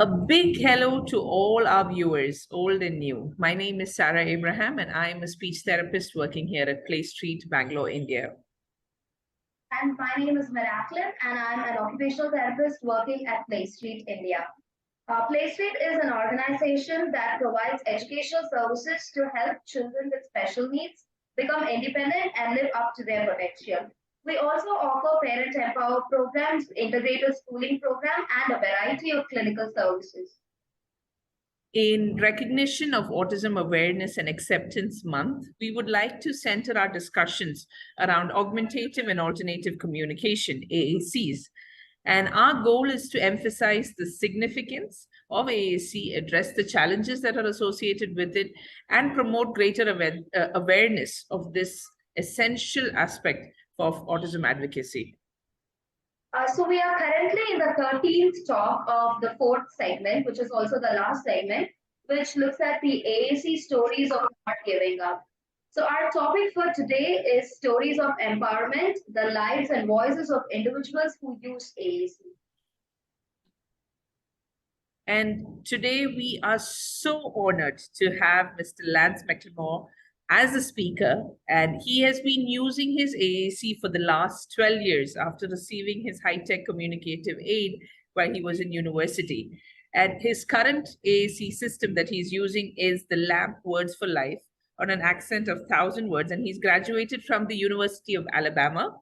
A big hello to all our viewers, old and new. My name is Sarah Abraham, and I am a speech therapist working here at PlayStreet, Bangalore, India. And my name is Miraculin, and I'm an occupational therapist working at PlayStreet, India. PlayStreet is an organization that provides educational services to help children with special needs become independent and live up to their potential. We also offer parent empower programs, integrated schooling program, and a variety of clinical services. In recognition of Autism Awareness and Acceptance Month, we would like to center our discussions around augmentative and alternative communication, AACs. And our goal is to emphasize the significance of AAC, address the challenges that are associated with it, and promote greater awareness of this essential aspect of autism advocacy. So we are currently in the 13th talk of the fourth segment, which is also the last segment, which looks at the AAC stories of not giving up. So our topic for today is stories of empowerment, the lives and voices of individuals who use AAC. And today we are so honored to have Mr. Lance McLemore as a speaker, and he has been using his AAC for the last 12 years after receiving his high-tech communicative aid while he was in university. And his current AAC system that he's using is the LAMP Words for Life on an accent of 1,000 words, and he's graduated from the University of Alabama,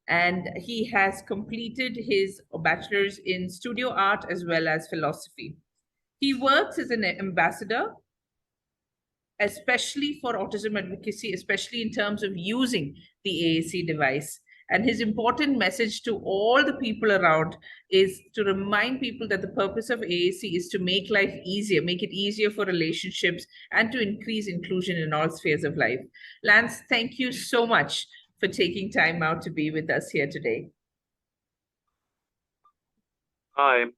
and he has completed his bachelor's in studio art as well as philosophy. He works as an ambassador especially for autism advocacy, especially in terms of using the AAC device. And his important message to all the people around is to remind people that the purpose of AAC is to make life easier, make it easier for relationships, and to increase inclusion in all spheres of life. Lance, thank you so much for taking time out to be with us here today. I'm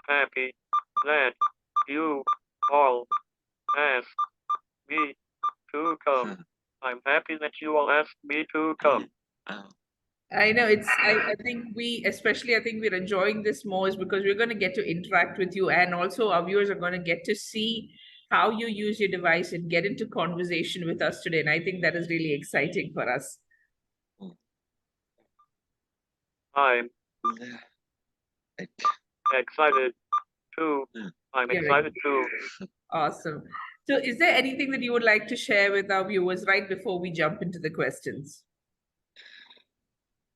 happy that you all asked me to come. I'm happy that you all asked me to come. I know I think I think we're enjoying this more is because we're going to get to interact with you, and also our viewers are going to get to see how you use your device and get into conversation with us today. And I think that is really exciting for us. I'm excited too. I'm excited too. Awesome. So is there anything that you would like to share with our viewers right before we jump into the questions?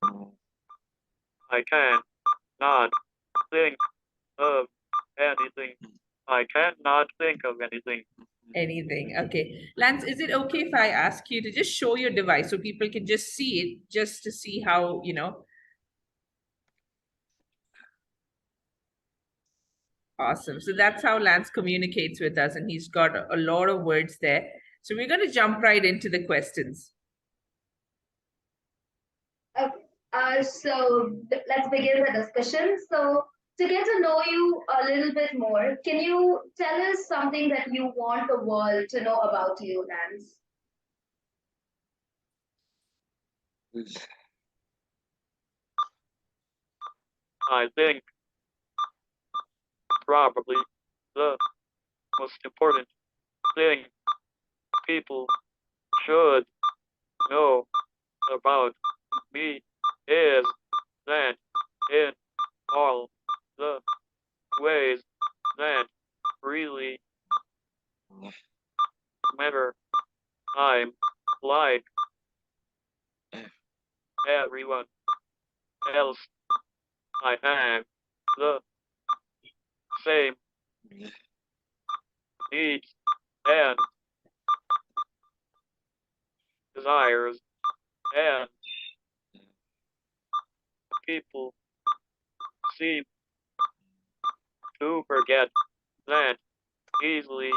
I can't not think of anything. I can't not think of anything. Anything. Okay. Lance, is it okay if I ask you to just show your device so people can just see it, just to see how, Awesome. So that's how Lance communicates with us, and he's got a lot of words there. So we're going to jump right into the questions. Okay. So let's begin the discussion. So to get to know you a little bit more, can you tell us something that you want the world to know about you, Lance? I think probably the most important thing people should know about me is that in all the ways that really matter, I'm like everyone else. I have the same needs and desires, and people seem to forget that easily.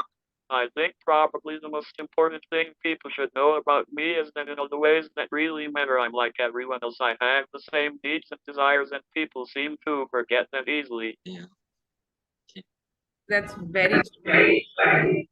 I think probably the most important thing people should know about me is that in all the ways that really matter, I'm like everyone else. I have the same needs and desires, and people seem to forget them easily. Yeah. That's very true.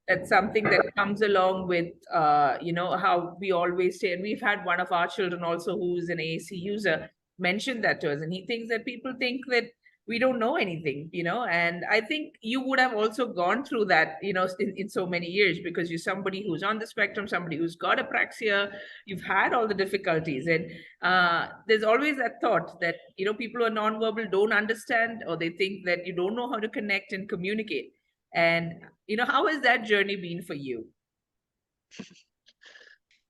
That's something that comes along with, how we always say, and we've had one of our children also who is an AAC user mention that to us, and he thinks that people think that we don't know anything, and I think you would have also gone through that, in so many years, because you're somebody who's on the spectrum, somebody who's got apraxia. You've had all the difficulties, and there's always that thought that, people who are nonverbal don't understand, or they think that you don't know how to connect and communicate. And how has that journey been for you?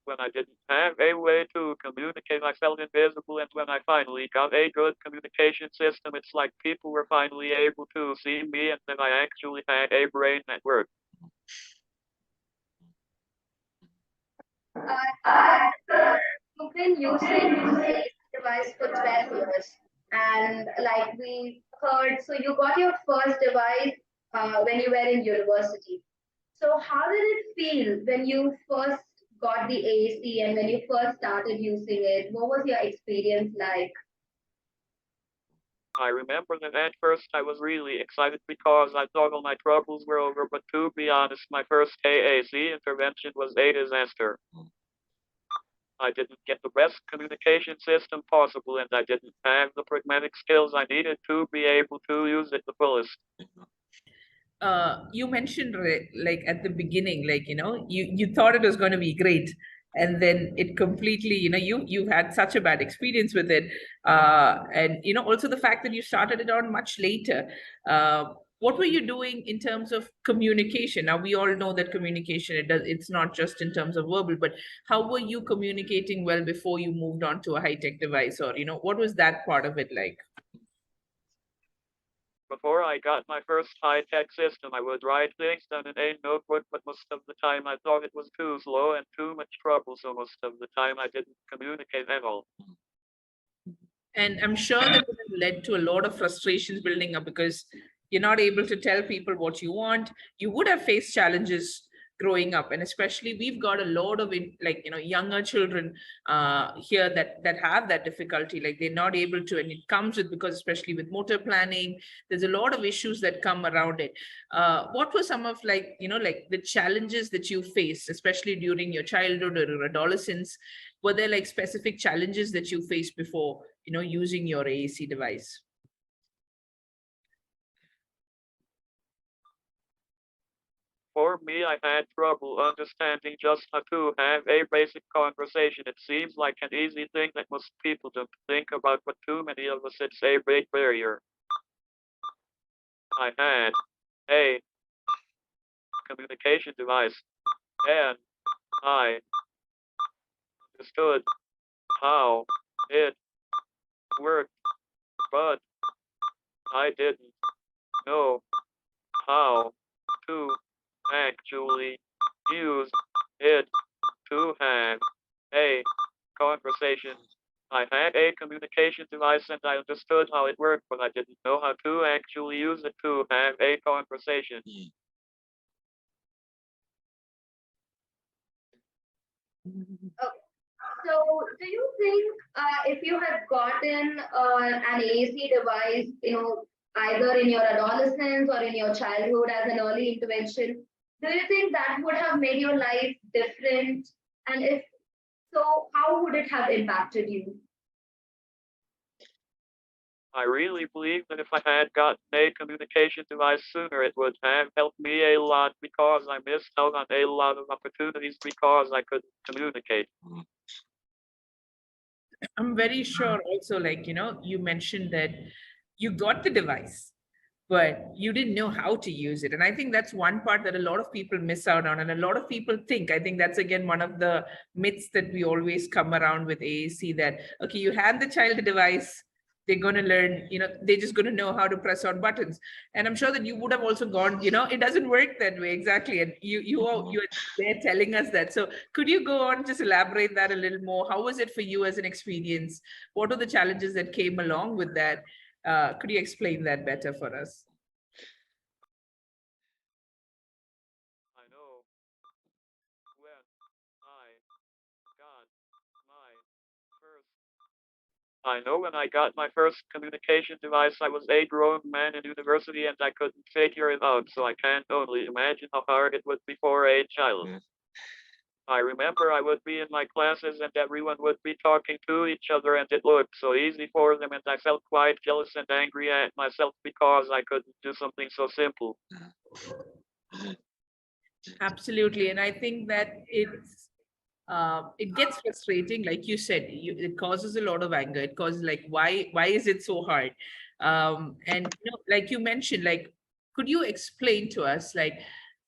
When I didn't have a way to communicate, I felt invisible. And when I finally got a good communication system, it's like people were finally able to see me, and then I actually had a brain that worked. You've been using this device for 12 years, and like we heard, so you got your first device when you were in university. So how did it feel when you first got the AAC and when you first started using it? What was your experience like? I remember that at first I was really excited because I thought all my troubles were over, but to be honest, my first AAC intervention was a disaster. I didn't get the best communication system possible, and I didn't have the pragmatic skills I needed to be able to use it the fullest. You mentioned, like at the beginning, like, you thought it was going to be great, and then it completely, you had such a bad experience with it. And also the fact that you started it on much later. What were you doing in terms of communication? Now we all know that communication, it's not just in terms of verbal, but how were you communicating well before you moved on to a high-tech device? Or what was that part of it like? Before I got my first high-tech system, I would write things down in a notebook, but most of the time I thought it was too slow and too much trouble, so most of the time I didn't communicate at all. And I'm sure that would have led to a lot of frustrations building up, because you're not able to tell people what you want. You would have faced challenges growing up, and especially we've got a lot of younger children here that have that difficulty, like they're not able to, and it comes with, because especially with motor planning, there's a lot of issues that come around it. What were some of the challenges that you faced, especially during your childhood or your adolescence? Were there like specific challenges that you faced before using your AAC device? For me, I had trouble understanding just how to have a basic conversation. It seems like an easy thing that most people don't think about, but too many of us, it's a big barrier. I had a communication device, and I understood how it worked, but I didn't know how to actually use it to have a conversation. I had a communication device and I understood how it worked, but I didn't know how to actually use it to have a conversation. So, do you think if you had gotten an AAC device, either in your adolescence or in your childhood as an early intervention, do you think that would have made your life different? And if so, how would it have impacted you? I really believe that if I had gotten a communication device sooner, it would have helped me a lot because I missed out on a lot of opportunities because I couldn't communicate. I'm very sure also, you mentioned that you got the device, but you didn't know how to use it. And I think that's one part that a lot of people miss out on. And a lot of people think, I think that's again one of the myths that we always come around with AAC, that, okay, you hand the child the device, they're going to learn, they're just going to know how to press on buttons. And I'm sure that you would have also gone, it doesn't work that way exactly. And you're there telling us that. So could you go on, just elaborate that a little more? How was it for you as an experience? What are the challenges that came along with that? Could you explain that better for us? I know when I got my first I know when I got my first communication device, I was a grown man in university and I couldn't figure it out, so I can't only imagine how hard it would be for a child. I remember I would be in my classes and everyone would be talking to each other and it looked so easy for them and I felt quite jealous and angry at myself because I couldn't do something so simple. Absolutely. And I think that it gets frustrating, like you said, it causes a lot of anger. It causes like, why is it so hard? And like you mentioned, like, could you explain to us, like,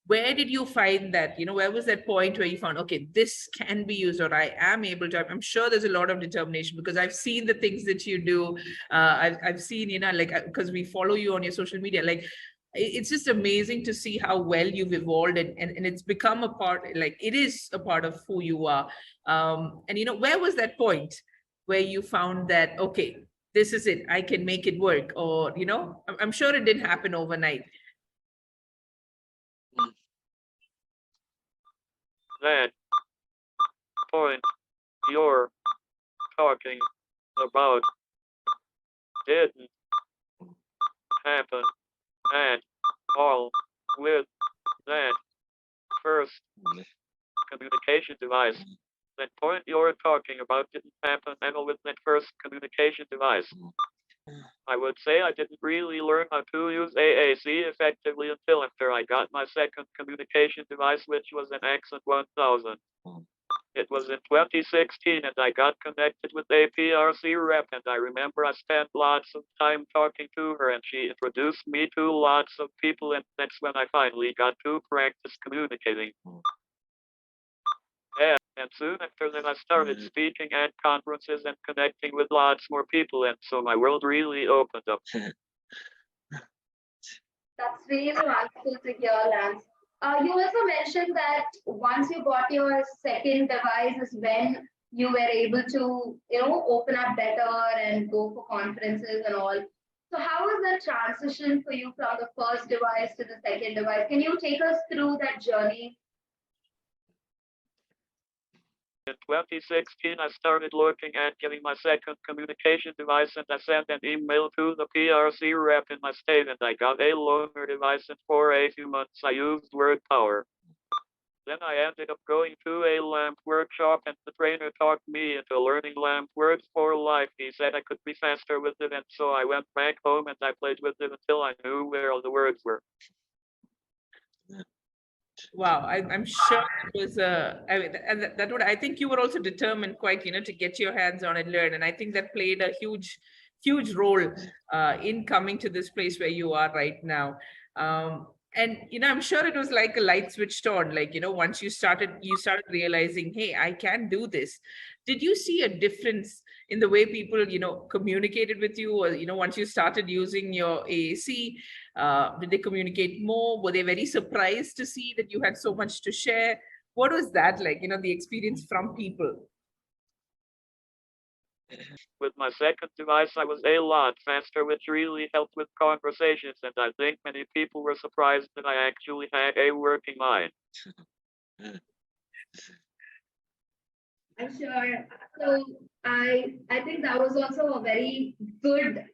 where did you find that, where was that point where you found, okay, this can be used, or I am able to? I'm sure there's a lot of determination because I've seen the things that you do. I've seen, like, because we follow you on your social media, like, it's just amazing to see how well you've evolved, and it's become a part, like it is a part of who you are. And where was that point where you found that, okay, this is it, I can make it work? Or I'm sure it didn't happen overnight. That point you're talking about didn't happen at all with that first communication device. That point you're talking about didn't happen at all with that first communication device. I would say I didn't really learn how to use AAC effectively until after I got my second communication device, which was an Accent 1000. It was in 2016 and I got connected with a PRC rep and I remember I spent lots of time talking to her and she introduced me to lots of people and that's when I finally got to practice communicating. And soon after that I started speaking at conferences and connecting with lots more people and so my world really opened up. That's really wonderful to hear, Lance. You also mentioned that once you got your second device is when you were able to, open up better and go for conferences and all. So how was that transition for you from the first device to the second device? Can you take us through that journey? In 2016, I started looking at getting my second communication device and I sent an email to the PRC rep in my state and I got a loaner device and for a few months I used word power. Then I ended up going to a LAMP workshop and the trainer talked me into learning LAMP words for life. He said I could be faster with it and so I went back home and I played with it until I knew where all the words were. Wow, I'm sure it was I mean, and that would, I think you were also determined quite, to get your hands on and learn. And I think that played a huge role in coming to this place where you are right now. And I'm sure it was like a light switched on, like, once you started realizing, hey, I can do this. Did you see a difference in the way people, communicated with you? Or, once you started using your AAC, did they communicate more? Were they very surprised to see that you had so much to share? What was that like, the experience from people? With my second device, I was a lot faster, which really helped with conversations, and I think many people were surprised that I actually had a working mind. I'm sure. So I think that was also a very good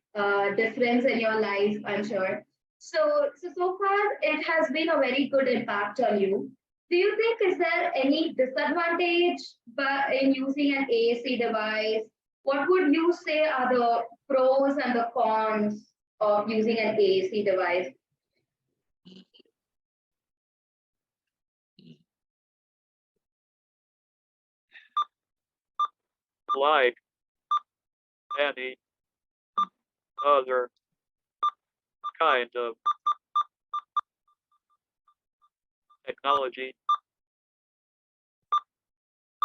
difference in your life, I'm sure. So far it has been a very good impact on you. Do you think is there any disadvantage in using an AAC device? What would you say are the pros and the cons of using an AAC device? Like any other kind of technology,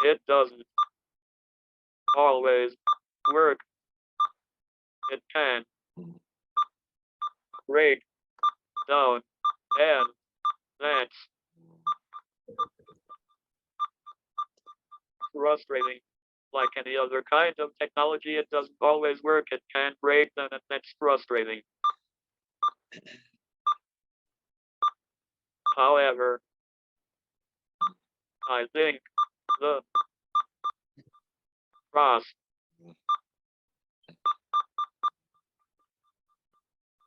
it doesn't always work. It can break down, and that's frustrating. Like any other kind of technology, it doesn't always work. It can break down, and that's frustrating. However, I think the pros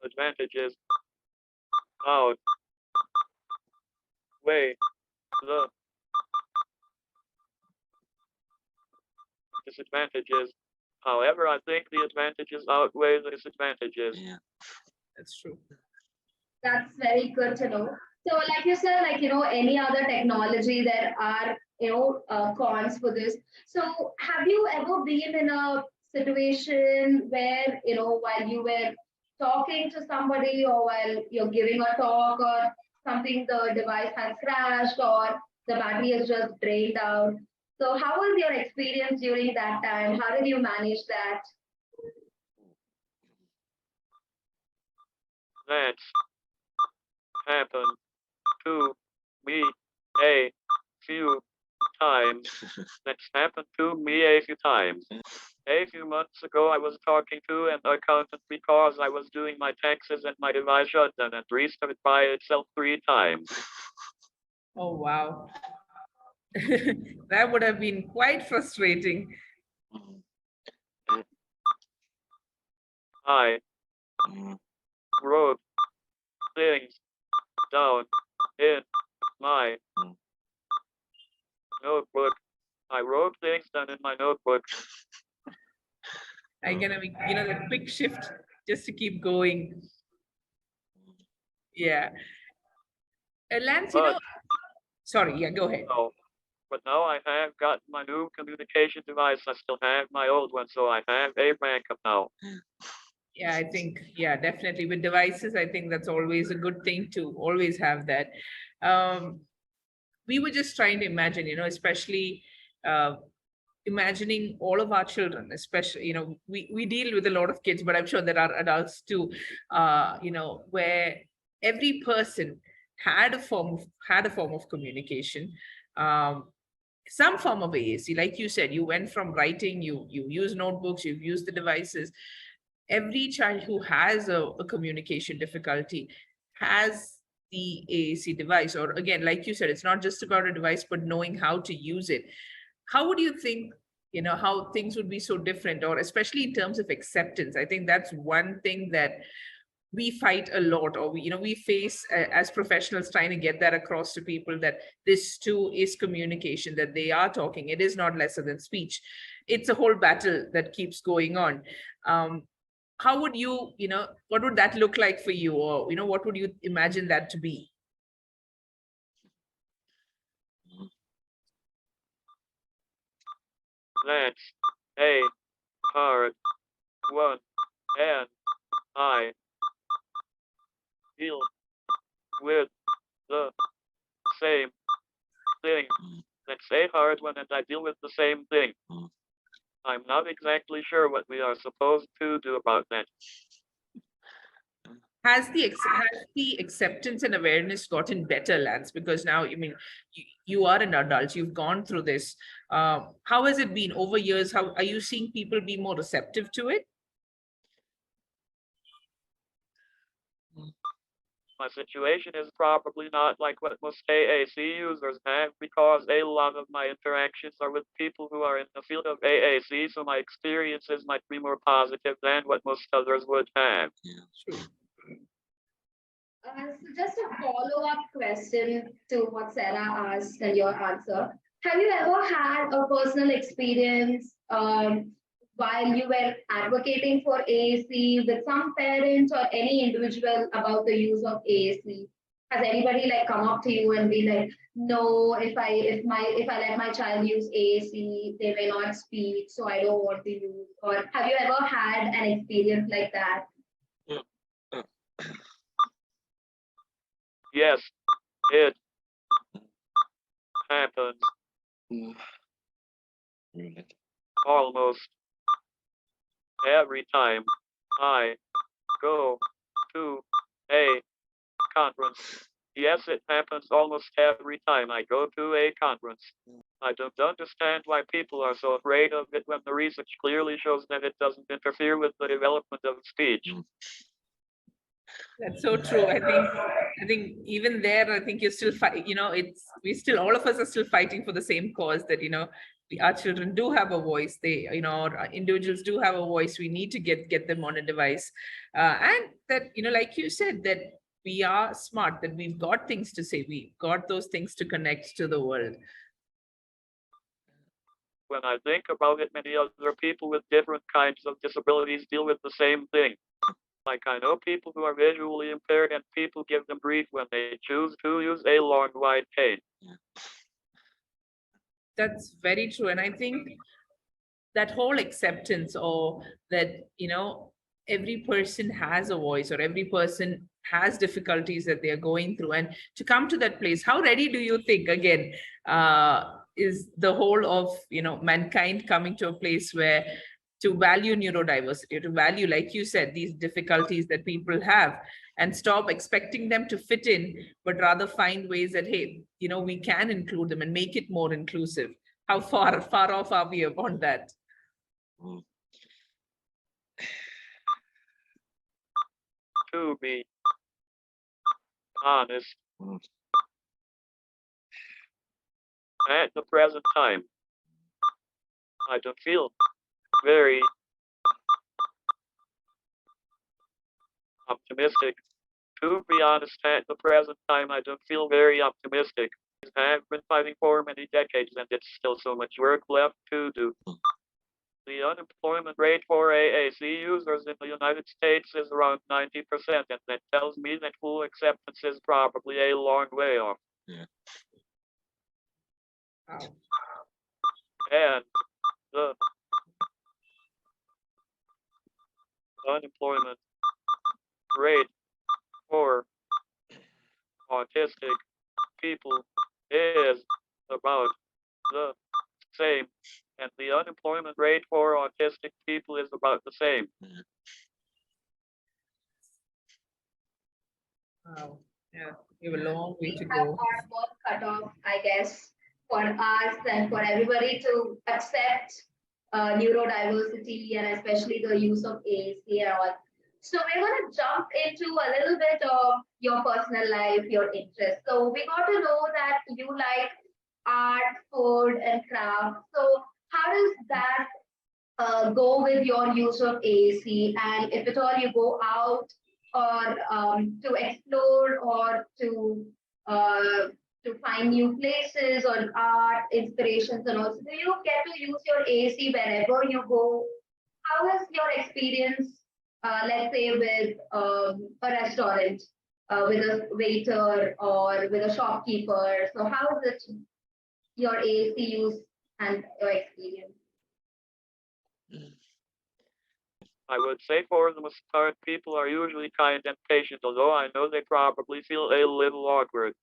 advantages outweigh the disadvantages. However, I think the advantages outweigh the disadvantages. Yeah. That's true. That's very good to know. So, like you said, like, any other technology, there are, cons for this. So, have you ever been in a situation where, while you were talking to somebody or while you're giving a talk or something, the device has crashed or the battery is just drained out? So, how was your experience during that time? How did you manage that? That's happened to me a few times. That's happened to me a few times. A few months ago, I was talking to an accountant because I was doing my taxes and my device shut down and restarted by itself 3 times. Oh, wow. That would have been quite frustrating. Mm. I Mm. wrote things down in my Mm. notebook. I wrote things down in my notebook. I'm gonna make, the quick shift just to keep going. Yeah. Lance, But sorry, yeah, go ahead. no, but now I have got my new communication device. I still have my old one, so I have a backup now. Yeah, I think, yeah, definitely with devices, I think that's always a good thing to always have that. We were just trying to imagine, especially imagining all of our children, especially, we deal with a lot of kids, but I'm sure there are adults too, where every person had a form of communication, um, some form of AAC. Like you said, you went from writing, you use notebooks, you've used the devices. Every child who has a communication difficulty has the AAC device, or again, like you said, it's not just about a device, but knowing how to use it. How would you think, how things would be so different, or especially in terms of acceptance? I think that's one thing that we fight a lot, or we face as professionals, trying to get that across to people, that this too is communication, that they are talking, it is not lesser than speech. It's a whole battle that keeps going on. How would what would that look like for you, or what would you imagine that to be? That's a hard one, and I deal with the same thing. That's a hard one, and I deal with the same thing. Mm. I'm not exactly sure what we are supposed to do about that. Has the acceptance and awareness gotten better, Lance? Because now, you are an adult, you've gone through this. How has it been over years? How are you seeing people be more receptive to it? My situation is probably not like what most AAC users have, because a lot of my interactions are with people who are in the field of AAC, so my experiences might be more positive than what most others would have. True. So just a follow-up question to what Sarah asked and your answer. Have you ever had a personal experience while you were advocating for AAC with some parents or any individual about the use of AAC? Has anybody like come up to you and be like, no, if I let my child use AAC, they may not speak, so I don't want to use? Or have you ever had an experience like that? Yes, it happens almost every time I go to a conference. Yes, it happens almost every time I go to a conference. I don't understand why people are so afraid of it when the research clearly shows that it doesn't interfere with the development of speech. That's so true. I think even there, I think you're still fight. All of us are still fighting for the same cause, that our children do have a voice. They, our individuals do have a voice. We need to get them on a device, and that, like you said, that we are smart, that we've got things to say, we've got those things to connect to the world. when I think about it, many other people with different kinds of disabilities deal with the same thing. Like I know people who are visually impaired and people give them grief when they choose to use a long wide cane. That's very true. And I think that whole acceptance, or that, every person has a voice, or every person has difficulties that they're going through, and to come to that place, how ready do you think, again, is the whole of, mankind coming to a place where to value neurodiversity, to value, like you said, these difficulties that people have, and stop expecting them to fit in, but rather find ways that, hey, we can include them and make it more inclusive. How far off are we upon that? Mm. To be honest, Mm. at the present time, I don't feel very optimistic. To be honest, at the present time, I don't feel very optimistic. I've been fighting for many decades and it's still so much work left to do. The unemployment rate for AAC users in the United States is around 90%, and that tells me that full acceptance is probably a long way off. Yeah. Wow. And the unemployment rate for autistic people is about the same, and the unemployment rate for autistic people is about the same. Wow. Yeah, we have a long way to We have go. our work cut off, I guess, for us and for everybody to accept neurodiversity, and especially the use of AAC and all. So we're going to jump into a little bit of your personal life, your interests. So we got to know that you like art, food, and craft. So how does that go with your use of AAC? And if at all you go out or to explore or to find new places or art inspirations, and also, do you get to use your AAC wherever you go? How is your experience, let's say, with a restaurant, with a waiter or with a shopkeeper? So how is it your AAC use and your experience? I would say for the most part, people are usually kind and patient, although I know they probably feel a little awkward.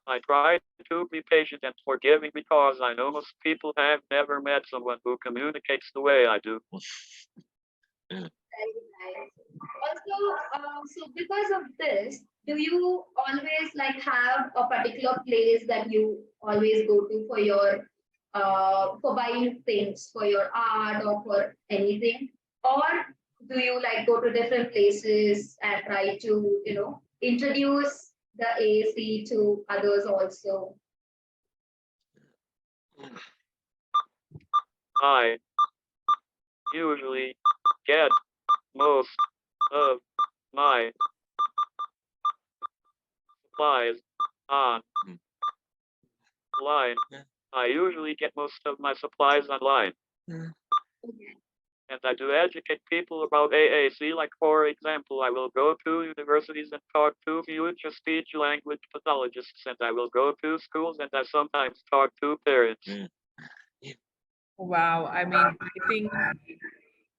I try to be patient and forgiving because I know most people have never met someone who communicates the way I do. Very nice. Also, so because of this, do you always like have a particular place that you always go to for your for buying things for your art or for anything? Or do you like go to different places and try to, introduce the AAC to others also? I usually get most of my supplies online. I usually get most of my supplies online. Okay. And I do educate people about AAC. Like, for example, I will go to universities and talk to future speech language pathologists, and I will go to schools and I sometimes talk to parents. Wow. I mean, I think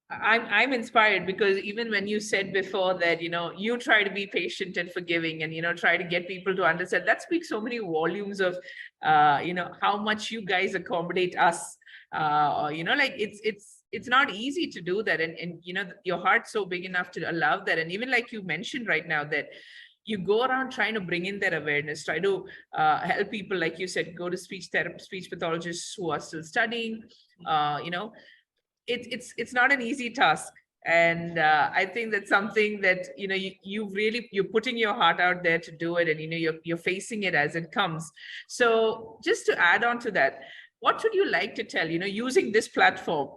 I'm inspired, because even when you said before that, you try to be patient and forgiving, and, try to get people to understand, that speaks so many volumes of, how much you guys accommodate us. Like it's not easy to do that. And, your heart's so big enough to allow that. And even like you mentioned right now, that you go around trying to bring in their awareness, try to help people, like you said, go to speech pathologists who are still studying. It's not an easy task, and I think that's something that you're putting your heart out there to do it, and you're facing it as it comes. So just to add on to that, what would you like to tell, using this platform?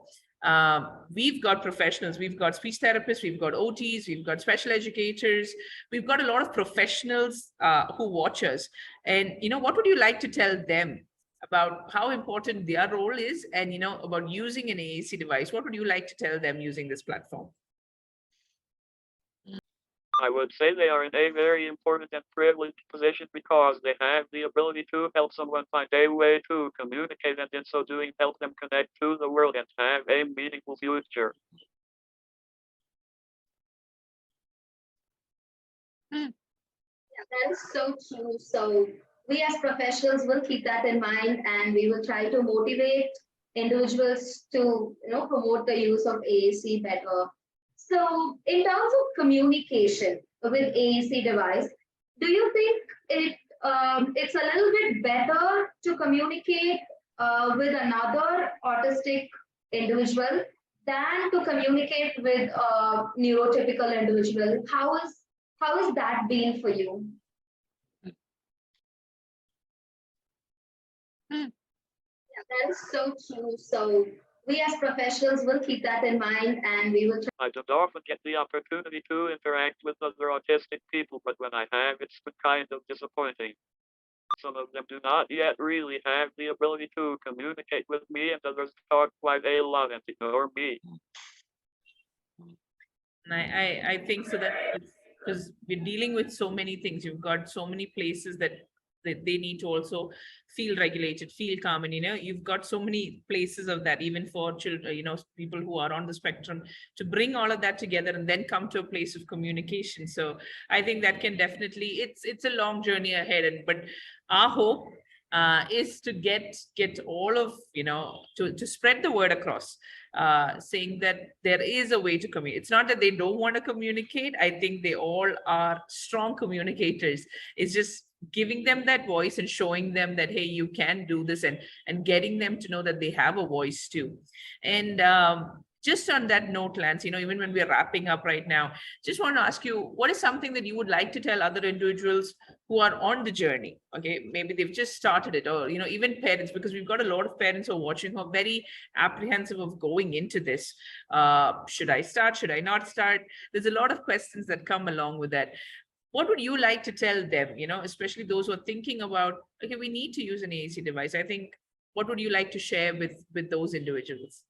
We've got professionals, we've got speech therapists, we've got OTs, we've got special educators, we've got a lot of professionals who watch us. And what would you like to tell them about how important their role is and, about using an AAC device. What would you like to tell them using this platform? I would say they are in a very important and privileged position because they have the ability to help someone find a way to communicate and in so doing help them connect to the world and have a meaningful future. That is so true. So we as professionals will keep that in mind, and we will try to motivate individuals to promote the use of AAC better. So in terms of communication with AAC device, do you think it's a little bit better to communicate with another autistic individual than to communicate with a neurotypical individual? How has that been for you? That is so true. So we as professionals will keep that in mind, and we will try. I don't often get the opportunity to interact with other autistic people, but when I have, it's been kind of disappointing. Some of them do not yet really have the ability to communicate with me, and others talk quite a lot and ignore me. And I think so that because we're dealing with so many things. You've got so many places that they need to also feel regulated, feel calm. And, you've got so many places of that, even for children, people who are on the spectrum, to bring all of that together and then come to a place of communication. So I think that can definitely, it's a long journey ahead. But our hope is to get all of, to spread the word across, saying that there is a way to communicate. It's not that they don't want to communicate. I think they all are strong communicators. It's just giving them that voice and showing them that, hey, you can do this, and getting them to know that they have a voice too. And just on that note, Lance, even when we're wrapping up right now, just want to ask you, what is something that you would like to tell other individuals who are on the journey? Okay, maybe they've just started it, or, even parents, because we've got a lot of parents who are watching who are very apprehensive of going into this. Should I start? Should I not start? There's a lot of questions that come along with that. What would you like to tell them, especially those who are thinking about, okay, we need to use an AAC device? I think, what would you like to share with those individuals?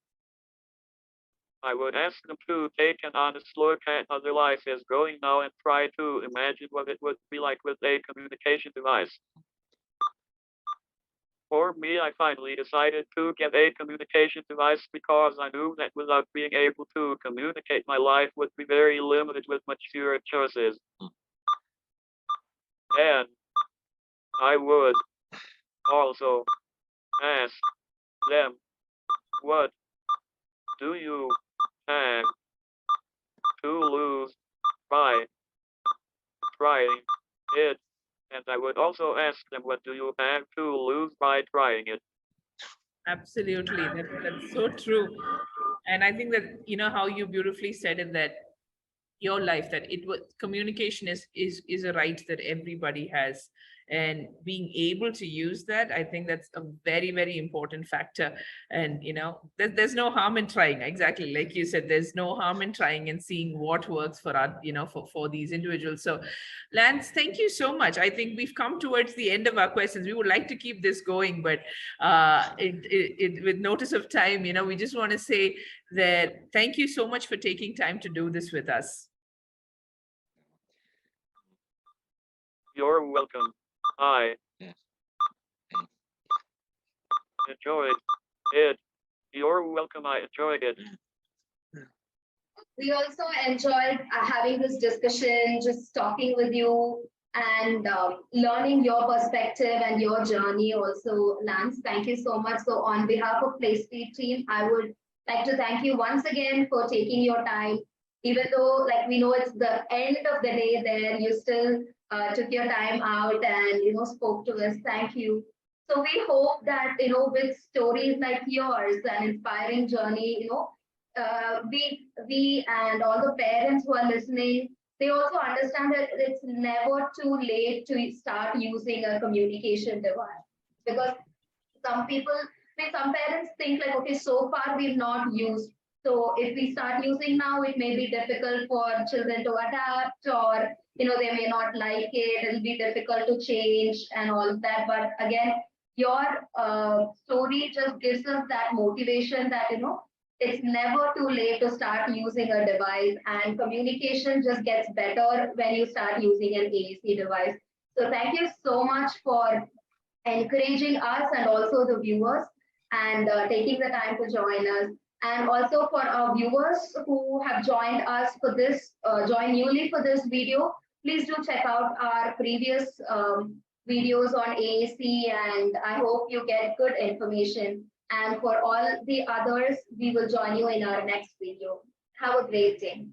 I would ask them to take an honest look at how their life is going now and try to imagine what it would be like with a communication device. For me, I finally decided to get a communication device because I knew that without being able to communicate, my life would be very limited with much fewer choices. And I would also ask them, what do you have to lose by trying it? And I would also ask them, what do you have to lose by trying it? Absolutely. That's so true. And I think that, how you beautifully said it, that your life, that it was communication is a right that everybody has, and being able to use that, I think that's a very, very important factor. And there's no harm in trying. Exactly like you said, there's no harm in trying and seeing what works for our, for these individuals. So Lance, thank you so much. I think we've come towards the end of our questions. We would like to keep this going, but with notice of time, we just want to say that thank you so much for taking time to do this with us. You're welcome. I enjoyed it. You're welcome. I enjoyed it. We also enjoyed having this discussion, just talking with you and learning your perspective and your journey also. Lance, thank you so much. So on behalf of PlayStreet team, I would like to thank you once again for taking your time. Even though, like, we know it's the end of the day there, you still took your time out and, spoke to us. Thank you. So we hope that, with stories like yours, an inspiring journey, we and all the parents who are listening, they also understand that it's never too late to start using a communication device. Because some parents think like, okay, so far we've not used. So if we start using now, it may be difficult for children to adapt, or they may not like it. It'll be difficult to change and all of that. But again, your story just gives us that motivation that, it's never too late to start using a device, and communication just gets better when you start using an AAC device. So thank you so much for encouraging us and also the viewers, and taking the time to join us. And also for our viewers who have joined us for this, join newly for this video, please do check out our previous videos on AAC, and I hope you get good information. And for all the others, we will join you in our next video. Have a great day.